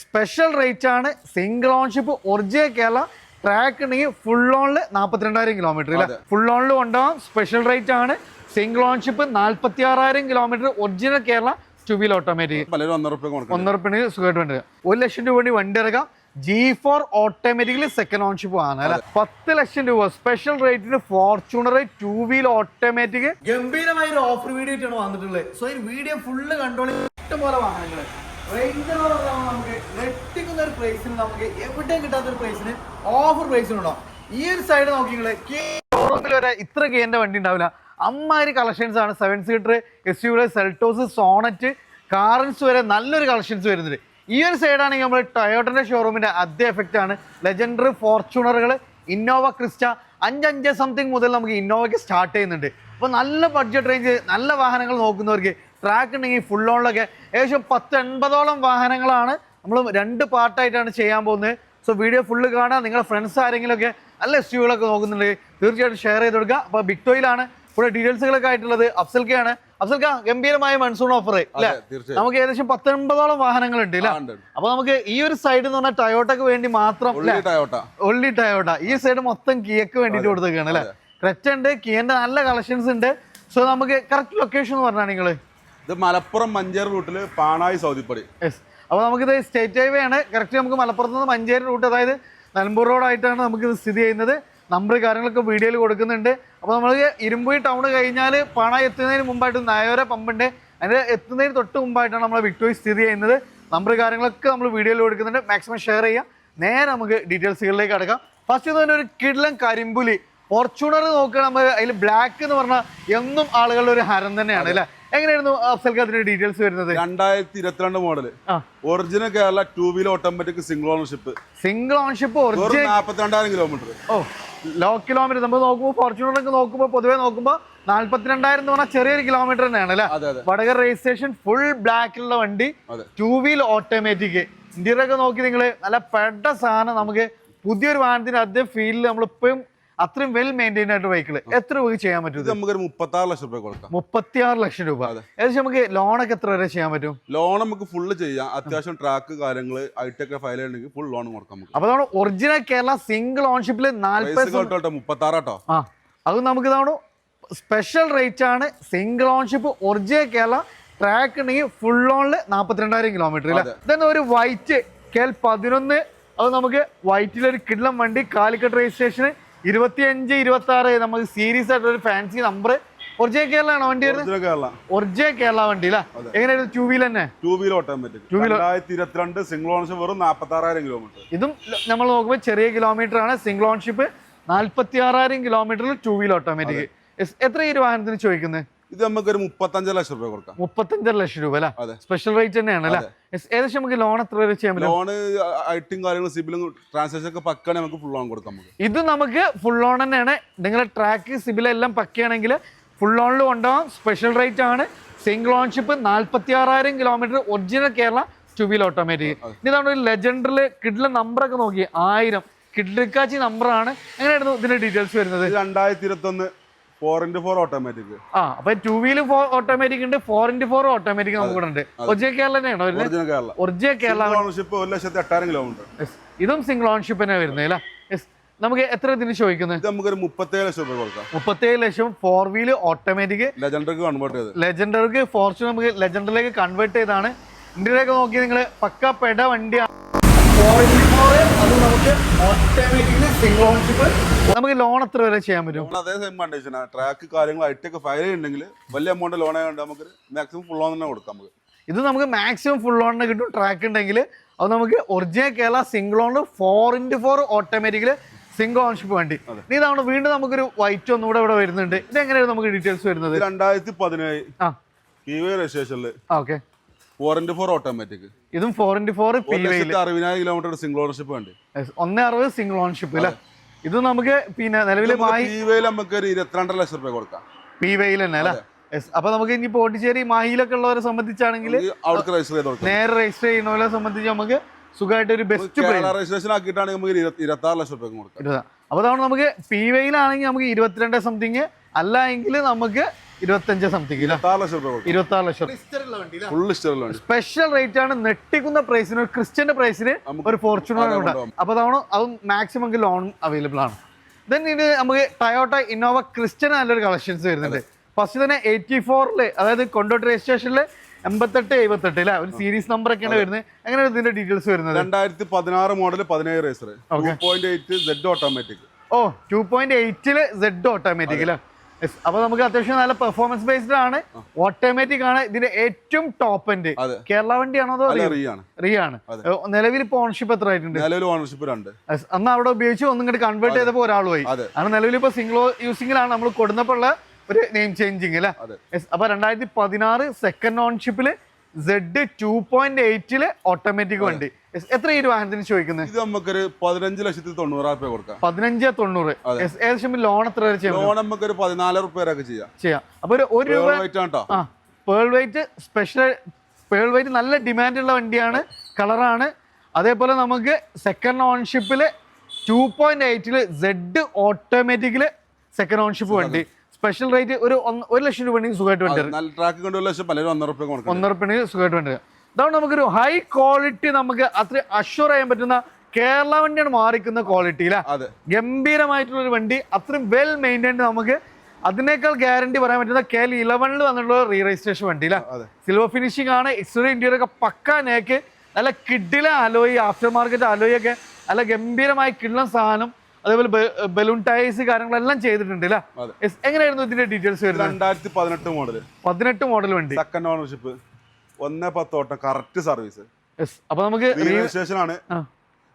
Special rate ആണ്. Single ownership original Kerala track ഉണ്ടെങ്കിൽ full ഓണിൽ 42,000 kilometre ഇല്ല, ഫുൾ ഓണിൽ കൊണ്ടുപോകാം. സ്പെഷ്യൽ റേറ്റ് ആണ്. Single ownership 46,000 kilometre original Kerala two wheel automatic. 1,00,000 സുഖമായിട്ട് വണ്ടി 1 ലക്ഷം രൂപ വണ്ടി ഇറക്കാം. G4 ഓട്ടോമാറ്റിക്കലി സെക്കൻഡ് ഓൺഷിപ്പ് ആണ് അല്ലെ. 10 ലക്ഷം രൂപ സ്പെഷ്യൽ റേറ്റിന് ഫോർച്യൂണർ ടു വീൽ ഓട്ടോമാറ്റിക് ഗംഭീരമായ ഒരു ഓഫർ വീഡിയോ ആയിട്ടാണ് വന്നിട്ടുള്ളത്. സോ ഈ വീഡിയോ ഫുള്ള് കണ്ടോളി. ഇഷ്ടംപോലെ വാഹനങ്ങൾ നമുക്ക് ഞെട്ടിക്കുന്ന ഒരു പ്രൈസിന്, നമുക്ക് എവിടെയും കിട്ടാത്ത ഒരു പ്രൈസിന് ഓഫർ പ്രൈസിനുണ്ടാവും. ഈ ഒരു സൈഡ് നോക്കിങ്ങള് ഷോറൂമിൽ വരെ ഇത്ര കേന്റെ വണ്ടി ഉണ്ടാവില്ല. അമ്മാതിരി കളക്ഷൻസ് ആണ്. 7 സീറ്റർ SUV, സെൽറ്റോസ്, സോണറ്റ്, കാറൻസ് വരെ നല്ലൊരു കളക്ഷൻസ് വരുന്നുണ്ട്. ഈ ഒരു സൈഡാണെങ്കിൽ നമ്മൾ ടൊയോട്ടന്റെ ഷോറൂമിന്റെ അതേ എഫക്റ്റ് ആണ്. ലെജൻഡർ, ഫോർച്യൂണറുകൾ, ഇന്നോവ ക്രിസ്റ്റ 5 സംതിങ് മുതൽ നമുക്ക് ഇന്നോവയ്ക്ക് സ്റ്റാർട്ട് ചെയ്യുന്നുണ്ട്. അപ്പോൾ നല്ല ബഡ്ജറ്റ് റേഞ്ച് നല്ല വാഹനങ്ങൾ നോക്കുന്നവർക്ക് ട്രാക്ക് ഉണ്ടെങ്കിൽ ഫുൾ ഓണിലൊക്കെ ഏകദേശം 10-80ഓളം വാഹനങ്ങളാണ് നമ്മൾ 2 പാർട്ടായിട്ടാണ് ചെയ്യാൻ പോകുന്നത്. സോ വീഡിയോ ഫുള്ള് കാണാം. നിങ്ങളുടെ ഫ്രണ്ട്സ് ആരെങ്കിലുമൊക്കെ നല്ല SUVകളൊക്കെ നോക്കുന്നുണ്ടെങ്കിൽ തീർച്ചയായിട്ടും ഷെയർ ചെയ്ത് കൊടുക്കുക. അപ്പോൾ ബിഗ്ടോയിലാണ് ഇവിടെ ഡീറ്റെയിൽസുകളൊക്കെ ആയിട്ടുള്ളത്. അഫ്സൽക്കാണ്. അഫ്സൽക്ക, ഗംഭീരമായ മൺസൂൺ ഓഫർ അല്ലേ? നമുക്ക് ഏകദേശം 10-80ഓളം വാഹനങ്ങളുണ്ട് അല്ലേ? അപ്പൊ നമുക്ക് ഈ ഒരു സൈഡ് എന്ന് പറഞ്ഞാൽ ടയോട്ടക്ക് വേണ്ടി മാത്രം, ഒള്ളി ടയോട്ട. ഈ സൈഡ് മൊത്തം കിയക്ക് വേണ്ടിട്ട് കൊടുത്തേക്കാണ് അല്ലെ. ക്രെറ്റ ഉണ്ട്, കിയന്റെ നല്ല കളക്ഷൻസ് ഉണ്ട്. സോ നമുക്ക് കറക്റ്റ് ലൊക്കേഷൻ എന്ന് പറഞ്ഞാൽ നിങ്ങള് ഇത് മലപ്പുറം മഞ്ചേരി റൂട്ടില് പാണായി സൗദിപ്പടി. യെസ്. അപ്പോൾ നമുക്കിത് സ്റ്റേറ്റ് ഹൈവേ ആണ്. കറക്റ്റ് നമുക്ക് മലപ്പുറത്ത് നിന്ന് മഞ്ചേരി റൂട്ട്, അതായത് നിലമ്പൂർ റോഡായിട്ടാണ് നമുക്കിത് സ്ഥിതി ചെയ്യുന്നത്. നമ്പർ കാര്യങ്ങളൊക്കെ വീഡിയോയിൽ കൊടുക്കുന്നുണ്ട്. അപ്പോൾ നമ്മൾ ഇരുമ്പുഴി ടൗൺ കഴിഞ്ഞാൽ പാണായി എത്തുന്നതിന് മുമ്പായിട്ട് നായോര പമ്പുണ്ട്. അതിൻ്റെ എത്തുന്നതിന് തൊട്ട് മുമ്പായിട്ടാണ് നമ്മൾ വിക്ടോറി സ്ഥിതി ചെയ്യുന്നത്. നമ്പർ കാര്യങ്ങളൊക്കെ നമ്മൾ വീഡിയോയിൽ കൊടുക്കുന്നുണ്ട്. മാക്സിമം ഷെയർ ചെയ്യാം. നേരെ നമുക്ക് ഡീറ്റെയിൽസുകളിലേക്ക് അടക്കാം. ഫസ്റ്റ് തന്നെ ഒരു കിടിലൻ കരിമ്പുലി ഫോർച്യൂണർ നോക്കുക. നമ്മൾ അതിൽ ബ്ലാക്ക് എന്ന് പറഞ്ഞാൽ എന്നും ആളുകളുടെ ഒരു ഹരം തന്നെയാണ് അല്ലേ? എങ്ങനെയായിരുന്നു അഫ്സൽക്ക് അതിന്റെ ഡീറ്റെയിൽസ് വരുന്നത്? 2022 model original Kerala two wheel automatic single ownership. 42,000 kilometre. Oh, low kilometre നമ്മൾ നോക്കുമ്പോൾ ഫോർച്യൂണറൊക്കെ നോക്കുമ്പോൾ പൊതുവെ നോക്കുമ്പോൾ 42,000 എന്ന് പറഞ്ഞാൽ ചെറിയൊരു കിലോമീറ്റർ തന്നെയാണ് അല്ലേ? വടകര രജിസ്ട്രേഷൻ, ഫുൾ ബ്ലാക്കിലുള്ള വണ്ടി, ടു വീൽ ഓട്ടോമാറ്റിക്. ഇന്റീരിയർ ഒക്കെ നോക്കി നിങ്ങൾ നല്ല പെട്ട സാധനം. നമുക്ക് പുതിയൊരു വാഹനത്തിന് അതേ ഫീൽഡിൽ നമ്മളിപ്പോഴും അത്രയും വെൽ മെയിൻറ്റൈൻ ആയിട്ട് വെഹിക്കിൾ എത്ര രൂപ ചെയ്യാൻ പറ്റും? നമുക്ക് 36 ലക്ഷം രൂപ കൊടുക്കാം. 36 ലക്ഷം രൂപ. ഏകദേശം നമുക്ക് ലോണൊക്കെ എത്ര വരെ ചെയ്യാൻ പറ്റും? ലോൺ നമുക്ക് ഫുള്ള് ചെയ്യാം. അത്യാവശ്യം ട്രാക്ക് കാര്യങ്ങൾ ഐറ്റൊക്കെ ഫയൽ ചെയ്യണമെങ്കിൽ ഫുൾ ലോൺ കൊടുക്കാം. അപ്പൊ നമ്മൾ ഒറിജിനൽ കേരള സിംഗിൾ ഓൺഷിപ്പിൽ 36 ആ, അത് നമുക്ക് ഇതാണ് സ്പെഷ്യൽ റേറ്റ് ആണ്. Single ownership original Kerala track ഉണ്ടെങ്കിൽ ഫുൾ ഓണിൽ 42,000 കിലോമീറ്റർ. ഇതെന്താ ഒരു വൈറ്റ് KL 11. അത് നമുക്ക് വൈറ്റിലൊരു കിടിലം വണ്ടി. കാലിക്കട്ട് രജിസ്ട്രേഷന് 25-26 നമുക്ക് സീരീസ് ആയിട്ട് ഒരു ഫാൻസി നമ്പർ. ഒറിജിനൽ കേരള ആണ് വണ്ടി വരുന്നത്. ഒറിജിനൽ കേരള വണ്ടി അല്ലേ? എങ്ങനെയായിരുന്നു? ടു വീൽ തന്നെ, to wheel automatic. 2022 single ownership വെറും 46,000 കിലോമീറ്റർ. ഇതും നമ്മൾ നോക്കുമ്പോൾ ചെറിയ കിലോമീറ്റർ ആണ്. സിംഗിൾ ഓൺഷിപ്പ് 46,000 കിലോമീറ്ററിൽ ടു വീൽ ഓട്ടോമാറ്റിക്. എത്ര ഈ ഒരു വാഹനത്തിന് ചോദിക്കുന്നത്? ഇത് നമുക്ക് ഒരു 35 ലക്ഷം രൂപ കൊടുക്കാം. 35 ലക്ഷം രൂപ അല്ലേ? സ്പെഷ്യൽ റേറ്റ് തന്നെയാണ് അല്ലേ? ഏകദേശം നമുക്ക് ലോൺ എത്ര വരെ ചെയ്യാൻ പറ്റും? ലോൺ ഐറ്റും കാര്യങ്ങളും സിബിലും ട്രാൻസാക്ഷൻ ഒക്കെ പക്കാണ്, നമുക്ക് ഫുൾ ലോൺ കൊടുക്കാം. ഇത് നമുക്ക് ഫുൾ ലോൺ തന്നെയാണ്. നിങ്ങളുടെ ട്രാക്ക് സിബിൽ എല്ലാം പക്കയാണെങ്കിൽ ഫുൾ ലോണിൽ കൊണ്ടുപോകാം. സ്പെഷ്യൽ റേറ്റ് ആണ്. Single ownership 46,000 kilometre original Kerala two wheel automatic. ഇതാണ് ഒരു ലെജൻഡറിൽ കിഡിലെ നമ്പറൊക്കെ നോക്കി 1000 കിഡ്ലിക്കാച്ചി നമ്പറാണ്. എങ്ങനെയായിരുന്നു ഇതിന്റെ ഡീറ്റെയിൽസ് വരുന്നത്? 2021 4x4 ഓട്ടോമാറ്റിക്. ആ, അപ്പൊ ടു വീല് ഓട്ടോമാറ്റിക് ഉണ്ട്, 4x4 ഓട്ടോമാറ്റിക് നമുക്ക് ഉണ്ട്. ഒറിജിനൽ കേരള തന്നെയാണോ? ഒറിജിനൽ കേരള. 1,08,000 കിലോമീറ്റർ. ഇതും സിംഗിൾ ഓൺഷിപ്പ് തന്നെ വരുന്നത് അല്ലേ? നമുക്ക് എത്ര ഇതിന് ചോദിക്കുന്നത്? നമുക്കൊരു 37 ലക്ഷം രൂപ കൊടുക്കാം. 37 ലക്ഷം 4 വീല് ഓട്ടോമാറ്റിക്. ലെജൻഡർക്ക് കൺവേർട്ട് ചെയ്ത്, ലെജൻഡർക്ക് ഫോർച്യൂണർ നമുക്ക് ലെജൻഡറിലേക്ക് കൺവേർട്ട് ചെയ്താണ്. ഇന്ത്യയിലേക്ക് നോക്കി നിങ്ങൾ പക്ക പെട വണ്ടിയാണ്. അത് നമുക്ക് ഓട്ടോമാറ്റിക്കലി സിംഗിൾ ഓൺഷിപ്പ്. നമുക്ക് ലോൺ എത്ര വരെ ചെയ്യാൻ പറ്റും? അതേ സെയിം കണ്ടീഷൻ. ട്രാക്ക് കാര്യങ്ങൾ ഐറ്റൊക്കെ ഫയൽ ചെയ്യുന്നുണ്ടെങ്കിൽ വലിയ എമൗണ്ട് ലോൺ ആയതുകൊണ്ട് നമുക്ക് മാക്സിമം ഫുൾ ലോൺ തന്നെ കൊടുക്കാം. നമുക്ക് ഇത് നമുക്ക് മാക്സിമം ഫുൾ ലോണിന് കിട്ടും. ട്രാക്ക് ഉണ്ടെങ്കിൽ അത് നമുക്ക് original Kerala single own 4x4 ഓട്ടോമാറ്റിക്കല് സിംഗിൾ ഓൺഷിപ്പ് വണ്ടി. ഇതാണ് വീണ്ടും നമുക്കൊരു വൈറ്റ് ഒന്നുകൂടെ ഇവിടെ വരുന്നുണ്ട്. ഇത് എങ്ങനെയാണ് നമുക്ക് ഡീറ്റെയിൽസ് വരുന്നത്? 2017 രജിസ്ട്രേഷനിൽ. Okay, 4x4 automatic. ഇതും 4x4 60,000 കിലോമീറ്റർ സിംഗിൾ ഓണർഷിപ്പ് വണ്ടി. 160 സിംഗിൾ ഓൺഷിപ്പ് അല്ലേ? ഇത് നമുക്ക് പിന്നെ നിലവിലെ നമുക്ക് 22 ലക്ഷം രൂപ കൊടുക്കാം. PY തന്നെ അല്ലേ? അപ്പൊ നമുക്ക് ഇനി പോണ്ടിച്ചേരി മാഹിയിലൊക്കെ ഉള്ളവരെ സംബന്ധിച്ചാണെങ്കിൽ നേരെ രജിസ്റ്റർ ചെയ്യുന്നവരെ സംബന്ധിച്ച് നമുക്ക് സുഖമായിട്ട് ഒരു ബെസ്റ്റ് രജിസ്ട്രേഷൻ ആക്കിയിട്ടാണെങ്കിൽ നമുക്ക് 26 ലക്ഷം രൂപ കൊടുക്കാം. അപ്പൊ അതാണ് നമുക്ക് PY യിലാണെങ്കിൽ നമുക്ക് 22 സംതിങ്, അല്ല എങ്കിൽ നമുക്ക് 25 സംതിങ് 26 ലക്ഷം രൂപ കൊടുക്കാം. 26 ലക്ഷം ഫുൾ ഇഷ്ടമുള്ള വണ്ടി. സ്പെഷ്യൽ റേറ്റ് ആണ്. നെട്ടിക്കുന്ന പ്രൈസിന് ഒരു ക്രിസ്ത്യന്റെ പ്രൈസിന് ഒരു ഫോർച്യൂണർ ഉണ്ടാവും. അപ്പൊ അതാണ് അത് മാക്സിമം ലോൺ അവൈലബിൾ ആണ്. ദെൻ ഇത് നമുക്ക് ടയോട്ട ഇന്നോവ ക്രിസ്ത്യൻ നല്ലൊരു കളക്ഷൻസ് വരുന്നുണ്ട്. ഫസ്റ്റ് തന്നെ 84 അതായത് കൊണ്ടോട്ടി രജിസ്ട്രേഷനിൽ 88-78 അല്ലെ ഒരു സീരീസ് നമ്പർ ഒക്കെയാണ് വരുന്നത്. എങ്ങനെയാണ് ഇതിന്റെ ഡീറ്റെയിൽസ് വരുന്നത്? 2016 model 17 racer 2.8 Z automatic. 2.8 Z automatic അല്ലേ? അപ്പൊ നമുക്ക് അത്യാവശ്യം നല്ല പെർഫോമൻസ് ബേസ്ഡ് ആണ്, ഓട്ടോമാറ്റിക് ആണ്. ഇതിന്റെ ഏറ്റവും ടോപ്പ് എൻഡ് കേരള വണ്ടിയാണോ അതോ റിയ ആണ്? നിലവിൽ ഇപ്പൊ ഓണർഷിപ്പ് എത്ര ആയിട്ടുണ്ട്? നിലവിൽ ഓണർഷിപ്പ് 2. അന്ന് അവിടെ ഉപയോഗിച്ച് ഒന്നും ഇങ്ങോട്ട് കൺവേർട്ട് ചെയ്തപ്പോ ഒരാളുമായി. കാരണം നിലവിൽ ഇപ്പൊ സിംഗിൾ യൂസിംഗിലാണ് നമ്മൾ കൊടുന്നപ്പോൾ ഉള്ള ഒരു നെയിം ചേഞ്ചിങ് അല്ലേ? അപ്പൊ 2016 സെക്കൻഡ് ഓൺഷിപ്പില് Z 2.8 ഓട്ടോമാറ്റിക് വണ്ടി. എത്ര ഈ വാഹനത്തിന് ചോദിക്കുന്നത്? ഇത് നമുക്കൊരു 15,90,000 രൂപ കൊടുക്കാം. 15,90,000. ഏകദേശം ലോൺ എത്ര വരെ ചെയ്യാം? ലോൺ നമുക്കൊരു 14 രൂപ വരെ ചെയ്യാം. അപ്പൊ ഒരു രൂപ pearl white special pearl white നല്ല ഡിമാൻഡ് ഉള്ള വണ്ടിയാണ്, കളറാണ്. അതേപോലെ നമുക്ക് സെക്കൻഡ് ഓൺഷിപ്പില് 2.8 Z ഓട്ടോമാറ്റിക്കില് സെക്കൻഡ് ഓൺഷിപ്പ് വണ്ടി. സ്പെഷ്യൽ റേറ്റ് ഒരു 1 ലക്ഷം രൂപ സുഖമായിട്ട് വണ്ടി. 1,00,000 രൂപ സുഖമായിട്ട് വണ്ടി. അതാണ് നമുക്കൊരു ഹൈ ക്വാളിറ്റി, നമുക്ക് അത്ര അഷ്യൂർ ചെയ്യാൻ പറ്റുന്ന കേരള വണ്ടിയാണ് മാറിക്കുന്ന ക്വാളിറ്റി അല്ലേ? ഗംഭീരമായിട്ടുള്ള ഒരു വണ്ടി, അത്രയും വെൽ മെയിൻറ്റൈൻഡ്. നമുക്ക് അതിനേക്കാൾ ഗ്യാരണ്ടി പറയാൻ പറ്റുന്ന KL11 വന്നിട്ടുള്ള റീ രജിസ്ട്രേഷൻ വണ്ടി അല്ലേ? സിൽവർ ഫിനിഷിംഗ് ആണ്. എക്സ്റ്റീരിയർ ഇന്റീരിയർ ഒക്കെ പക്ക നേക്ക്, നല്ല കിഡിലെ അലോയി, ആഫ്റ്റർ മാർക്കറ്റ് അലോയി ഒക്കെ നല്ല ഗംഭീരമായി കിഡ്ലൻ സാധനം. അതേപോലെ ബലൂൺ ടയേഴ്സ് കാര്യങ്ങളെല്ലാം ചെയ്തിട്ടുണ്ട് അല്ലേ? എങ്ങനെയായിരുന്നു ഇതിന്റെ ഡീറ്റെയിൽസ് വരുന്നത്? 2018 മോഡൽ വണ്ടി, സെക്കൻഡ് ഓണർഷിപ്പ്, 1.10 ഓട്ടം, കറക്റ്റ് സർവീസ്. അപ്പൊ നമുക്ക് രജിസ്ട്രേഷൻ ആണ്.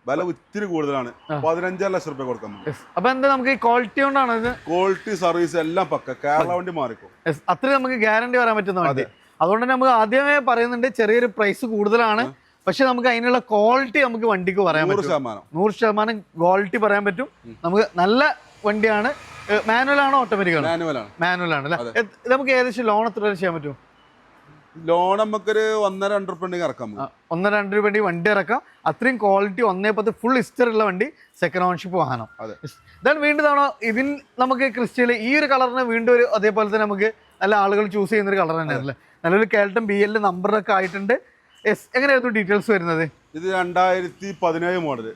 വില ഒത്തിരി കൂടുതലാണ്. 15 ലക്ഷം രൂപ കൊടുക്കാം. അപ്പൊ എന്താ നമുക്ക് ഈ ക്വാളിറ്റി കൊണ്ടാണ് ഇത്? ക്വാളിറ്റി സർവീസ് എല്ലാം പക്ക. കേരള വണ്ടി മാറിക്കും. അത്രയും നമുക്ക് ഗ്യാരണ്ടി പറയാൻ പറ്റുന്ന വണ്ടി. അതുകൊണ്ട് തന്നെ നമുക്ക് ആദ്യമേ പറയുന്നുണ്ട് ചെറിയൊരു പ്രൈസ് കൂടുതലാണ്, പക്ഷെ നമുക്ക് അതിനുള്ള ക്വാളിറ്റി നമുക്ക് വണ്ടിക്ക് പറയാൻ പറ്റും. 100% ക്വാളിറ്റി പറയാൻ പറ്റും. നമുക്ക് നല്ല വണ്ടിയാണ്. മാനുവൽ ആണോ ഓട്ടോമാറ്റിക് ആണോ? മാനുവൽ ആണ് അല്ലേ? നമുക്ക് ഏകദേശം ലോൺ എത്ര വരെ ചെയ്യാൻ പറ്റും? ലോൺ നമുക്കൊരു 1.5-2 രൂപ ഇറക്കാം. 1.5 രൂപ വണ്ടി ഇറക്കാം. അത്രയും ക്വാളിറ്റി 1.10 ഫുൾ ഹിസ്റ്ററി ഉള്ള വണ്ടി, സെക്കൻഡ് ഓൺഷിപ്പ് വാഹനം. ദെൻ വീണ്ടും തവണ ഇതിൽ നമുക്ക് ക്രിസ്റ്റയിൽ ഈ ഒരു കളറിന് വീണ്ടും ഒരു അതേപോലെ തന്നെ നമുക്ക് നല്ല ആളുകൾ ചൂസ് ചെയ്യുന്ന ഒരു കളർ തന്നെയാണല്ലേ? നല്ലൊരു കേൾട്ടൺ BL നമ്പറൊക്കെ ആയിട്ടുണ്ട്. എങ്ങനെയായിരുന്നു ഡീറ്റെയിൽസ് വരുന്നത്? ഇത് 2017 model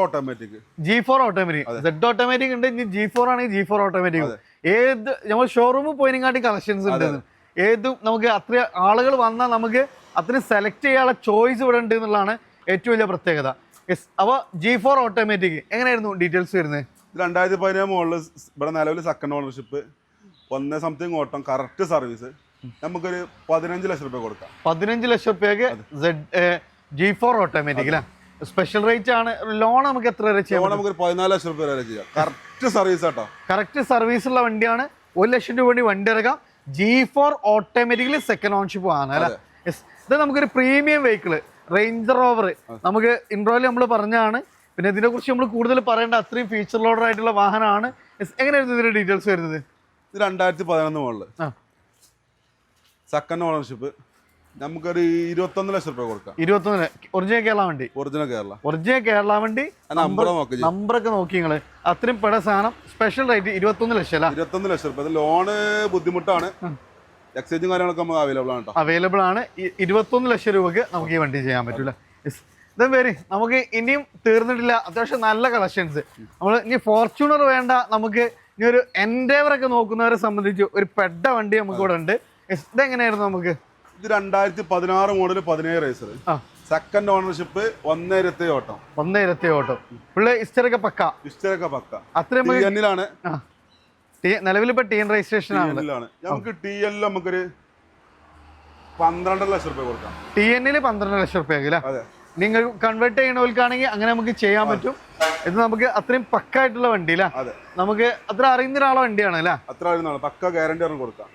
automatic, G4 automatic. Z automatic ഉണ്ട്, ഇനി G4 ആണെങ്കിൽ G4 ഓട്ടോമാറ്റിക്. ഏത് നമ്മൾ ഷോറൂമിൽ പോയിനെക്കാട്ടി കളക്ഷൻസ് ഉണ്ട്. ഏതും നമുക്ക് അത്ര ആളുകൾ വന്നാൽ നമുക്ക് അത്രയും സെലക്ട് ചെയ്യാനുള്ള ചോയ്സ് ഇവിടെ ഉണ്ട് എന്നുള്ളതാണ് ഏറ്റവും വലിയ പ്രത്യേകത. അപ്പോൾ G4 ഓട്ടോമാറ്റിക് എങ്ങനെയായിരുന്നു ഡീറ്റെയിൽസ് വരുന്നത്? 2017 മോഡൽ ഇവിടെ നിലവിൽ സെക്കൻഡ് ഓണർഷിപ്പ്, 1 സംതിങ് ഓട്ടം, കറക്റ്റ് സർവീസ്. നമുക്കൊരു 15 ലക്ഷം രൂപ കൊടുക്കാം. 15 ലക്ഷം രൂപയ്ക്ക് G4 ഓട്ടോമാറ്റിക് അല്ലേ? സ്പെഷ്യൽ റേറ്റ് ആണ്. ലോൺ നമുക്ക് എത്ര വരെ ചെയ്യാം? നമുക്ക് 14 ലക്ഷം രൂപ വരെ ചെയ്യാം. കറക്റ്റ് സർവീസ് ആട്ടോ. കറക്റ്റ് സർവീസ് ഉള്ള വണ്ടിയാണ്. 1 ലക്ഷം രൂപ വണ്ടി ഇറക്കാം. G4 ഓട്ടോമാറ്റിക്കലി സെക്കൻഡ് ഓൺഷിപ്പ് ആണ് അല്ലേ? ഇത് നമുക്കൊരു പ്രീമിയം വെഹിക്കിള്, റേഞ്ചർ റോവർ നമുക്ക് ഇൻട്രോയിൽ നമ്മൾ പറഞ്ഞാണ്. പിന്നെ ഇതിനെ കുറിച്ച് നമ്മൾ കൂടുതൽ പറയേണ്ട അത്രയും ഫീച്ചർ ലോഡർ ആയിട്ടുള്ള വാഹനമാണ്. എങ്ങനെയായിരുന്നു ഇതിന്റെ ഡീറ്റെയിൽസ് വരുന്നത്? ഇത് 2011 മോഡല്, സെക്കൻഡ് ഓണർഷിപ്പ്, നമുക്കൊരു 21 ലക്ഷം രൂപ കൊടുക്കാം. 21 ഒറിജിനൽ കേരള വണ്ടി. ഒറിജിനൽ കേരള വണ്ടി. നമ്പറൊക്കെ നോക്കി നിങ്ങള്, അത്രയും പെട സാധനം. സ്പെഷ്യൽ റേറ്റ് 21 ലക്ഷം അല്ല? 21 ലക്ഷം രൂപ. ലോണ് ബുദ്ധിമുട്ടാണ്, എക്സ്ചേഞ്ചും കാര്യങ്ങളൊക്കെ അവൈലബിൾ ആണ്. 21 ലക്ഷം രൂപക്ക് നമുക്ക് ഈ വണ്ടി ചെയ്യാൻ പറ്റൂല. ഇതും പേര് നമുക്ക് ഇനിയും തീർന്നിട്ടില്ല. അത്യാവശ്യം നല്ല കളക്ഷൻസ്. നമ്മൾ ഇനി ഫോർച്യൂണർ വേണ്ട, നമുക്ക് ഇനി ഒരു എൻഡേവർ ഒക്കെ നോക്കുന്നവരെ സംബന്ധിച്ച് ഒരു പെട്ട വണ്ടി നമുക്ക് ഇവിടെ ഉണ്ട്. ഇതെങ്ങനെയായിരുന്നു നമുക്ക്? ഇത് 2016 മോഡൽ 17 റേസർ, സെക്കൻഡ് ഓണർഷിപ്പ്, 1.2 ഓട്ടം. 1.2 ഓട്ടം. പിള്ളേ ഹിസ്റ്ററൊക്കെ പക്ക. അത്രയും നിലവിൽ ഇപ്പൊ TN രജിസ്ട്രേഷൻ ആണ്. നമുക്ക് TL നമുക്കൊരു 12 ലക്ഷം രൂപ കൊടുക്കാം. TN 12 ലക്ഷം രൂപ നിങ്ങൾ കൺവേർട്ട് ചെയ്യണവർക്കാണെങ്കിൽ അങ്ങനെ നമുക്ക് ചെയ്യാൻ പറ്റും. ഇത് നമുക്ക് അത്രയും പക്കായിട്ടുള്ള വണ്ടി അല്ലേ? നമുക്ക് അത്ര അറിയുന്ന ഒരാളെ വണ്ടിയാണ് അല്ലേ?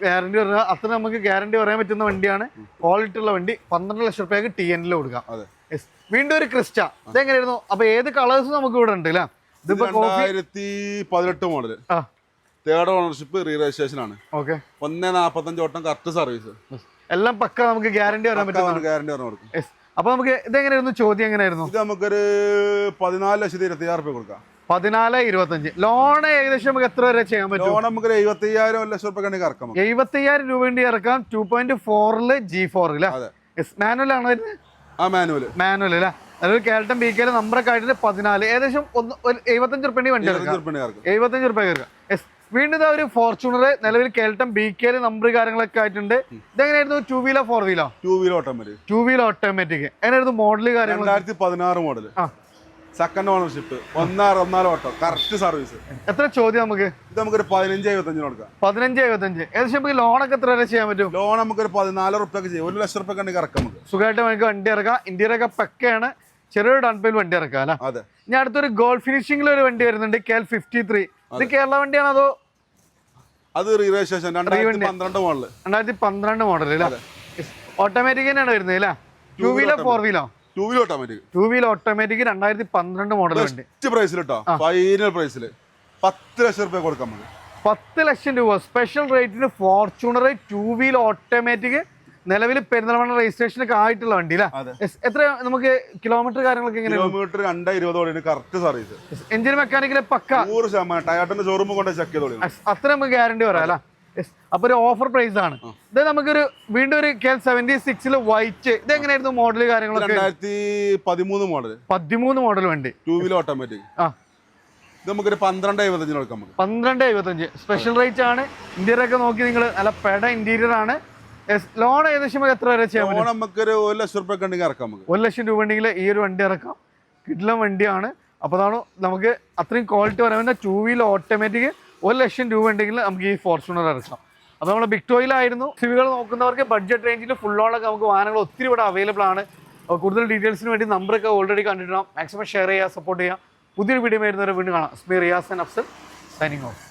ഗ്യാരണ്ടി അത്ര നമുക്ക് ഗ്യാരണ്ടി പറയാൻ പറ്റുന്ന വണ്ടിയാണ്. ക്വാളിറ്റി ഉള്ള വണ്ടി. 12 ലക്ഷം രൂപയ്ക്ക് TN കൊടുക്കാം. വീണ്ടും ഒരു ക്രിസ്റ്റ. ഇതെങ്ങനെയായിരുന്നു? അപ്പൊ ഏത് കളേഴ്സ് നമുക്ക് ഇവിടെ ഉണ്ട് അല്ലേ? ഇതിപ്പോ 2018 model, third ownership, re registration ആണ്. 1.45 ഓട്ടം, കറക്റ്റ് സർവീസ്. എല്ലാം പക്ക നമുക്ക് ഗ്യാരണ്ടി പറയാൻ പറ്റും. ഗ്യാരണ്ടി പറഞ്ഞു കൊടുക്കും. അപ്പൊ നമുക്ക് ഇതെങ്ങനെയായിരുന്നു? ചോദ്യം എങ്ങനെയായിരുന്നു? ഇത് നമുക്കൊരു 14,26,000 രൂപ കൊടുക്കാം. 14,25. ലോൺ ഏകദേശം നമുക്ക് എത്ര വരെ ചെയ്യാൻ പറ്റും? ലോൺ നമുക്ക് 75,000 ലക്ഷം രൂപ കണ്ടി ഇറക്കാം. 75,000 രൂപ വേണ്ടി ഇറക്കാം. 2.4 G4 അല്ലേ? മാനുവൽ ആണോ വരുന്നത്? മാനുവൽ അല്ലേ? അതൊരു കേൾട്ടൺ ബികെയിൽ നമ്പറൊക്കെ ആയിട്ട് 14, ഏകദേശം 75 റുപ്യ വണ്ടി ഇറക്കാം. 75 റുപ്യ ഇറക്കാം. വീണ്ടും ഇതാ ഒരു ഫോർച്യൂണർ നിലവിൽ കേൾട്ടൺ ബികെയിൽ നമ്പർ കാര്യങ്ങളൊക്കെ ആയിട്ടുണ്ട്. ഇതെങ്ങനെയായിരുന്നു? 2 വീലോ 4 വീലോ? 2 വീലോ ഓട്ടോമാറ്റിക്. എങ്ങനെയായിരുന്നു മോഡൽ കാര്യങ്ങൾ? 2016 model, second ownership, 1.6 auto, correct service. എത്ര ചോദ്യം നമുക്ക്? ഇത് നമുക്കൊരു 15,75 കൊടുക്കാം. 15,75. ഏകദേശം നമുക്ക് ലോണൊക്കെ എത്ര വരെ ചെയ്യാൻ പറ്റും? ലോൺ നമുക്കൊരു 14 റുപ്യൊക്കെ ചെയ്യും. 1 ലക്ഷം റുപ്യ ഇറക്കാം. നമുക്ക് സുഖമായിട്ട് നമുക്ക് വണ്ടി ഇറക്കാം. ഇന്ത്യയിലൊക്കെ പക്കയാണ്. ചെറിയൊരു ഡൗൺ പേയ്മെന്റ് വണ്ടി ഇറക്കാം അല്ലേ? അതെ. ഇനി അടുത്തൊരു ഗോൾഡ് ഫിനിഷിംഗിൽ ഒരു വണ്ടി വരുന്നുണ്ട്, KL 53. ഇത് കേരള വണ്ടിയാണോ അതോ? അത് റീരജിസ്ട്രേഷൻ 2012 മോഡൽ. 2012 മോഡൽ അല്ലേ? ഓട്ടോമാറ്റിക് തന്നെയാണ് വരുന്നത് അല്ലേ? 2 വീലോ 4 വീലോ? 2 wheel automatic. 2 wheel automatic 2012 model വണ്ടി. പ്രൈസിൽ കേട്ടോ, ഫൈനൽ പ്രൈസിൽ 10 ലക്ഷം റുപ്യ കൊടുക്കാം നമുക്ക്. 10 ലക്ഷം രൂപ സ്പെഷ്യൽ റേറ്റിന് ഫോർച്യൂണർ 2 വീൽ ഓട്ടോമാറ്റിക്, നിലവിൽ പെരിന്തൽമണ്ണ രജിസ്ട്രേഷൻ ഒക്കെ ആയിട്ടുള്ള വണ്ടി അല്ലേ? എത്ര നമുക്ക് കിലോമീറ്റർ കാര്യങ്ങളൊക്കെ എങ്ങനെ? Kilometre 220 correct service. Engine mechanical പക്ക 100%. ടയറിന്റെ ഷോറൂം കൊണ്ട് ചെക്ക് ചെയ്തോളൂ. അത്ര നമുക്ക് ഗ്യാരണ്ടി പറയാം അല്ലേ? അപ്പൊ ഒരു ഓഫർ പ്രൈസ് ആണ് ഇത്. നമുക്കൊരു വീണ്ടും ഒരു KL 76 വൈറ്റ്. ഇത് എങ്ങനെയായിരുന്നു മോഡൽ കാര്യങ്ങളൊക്കെ? 2013 മോഡൽ. 13 മോഡൽ വണ്ടി, 2 വീൽ ഓട്ടോമാറ്റിക്. ഇത് നമുക്കൊരു 12,75 കൊടുക്കാം. 12,75 സ്പെഷ്യൽ റേറ്റ് ആണ്. ഇന്റീരിയർ നോക്കി നിങ്ങൾ നല്ല പെട ഇന്റീരിയർ ആണ്. ലോൺ ഏകദേശം എത്ര വരെ ചെയ്യാൻ പറ്റും? നമുക്കൊരു 1 ലക്ഷം റുപ്യ കണ്ടി ഇറക്കാം. 1 ലക്ഷം രൂപ ഉണ്ടെങ്കിൽ ഈ ഒരു വണ്ടി ഇറക്കാം. കിഡ്ലം വണ്ടിയാണ്. അപ്പോൾ അതാണ് നമുക്ക് അത്രയും ക്വാളിറ്റി പറയാൻ 2 വീൽ ഓട്ടോമാറ്റിക് 1 ലക്ഷം രൂപ ഉണ്ടെങ്കിൽ നമുക്ക് ഈ ഫോർച്യൂണർ ഇറക്കാം. അപ്പോൾ നമ്മൾ ബിഗ് ടോയിലായിരുന്നു. സിവികൾ നോക്കുന്നവർക്ക് ബഡ്ജറ്റ് റേഞ്ചിൽ ഫുൾ ഓണൊക്കെ നമുക്ക് വാഹനങ്ങൾ ഒത്തിരി ഇവിടെ അവൈലബിൾ ആണ്. കൂടുതൽ ഡീറ്റെയിൽസിന് വേണ്ടി നമ്പറൊക്കെ ഓൾറെഡി കണ്ടിട്ടുണ്ടാകും. മാക്സിമം ഷെയർ ചെയ്യുക, സപ്പോർട്ട് ചെയ്യുക. പുതിയൊരു വീഡിയോ വരുന്നവരെ വീണ്ടും കാണാം. Riyas and Afsal signing of.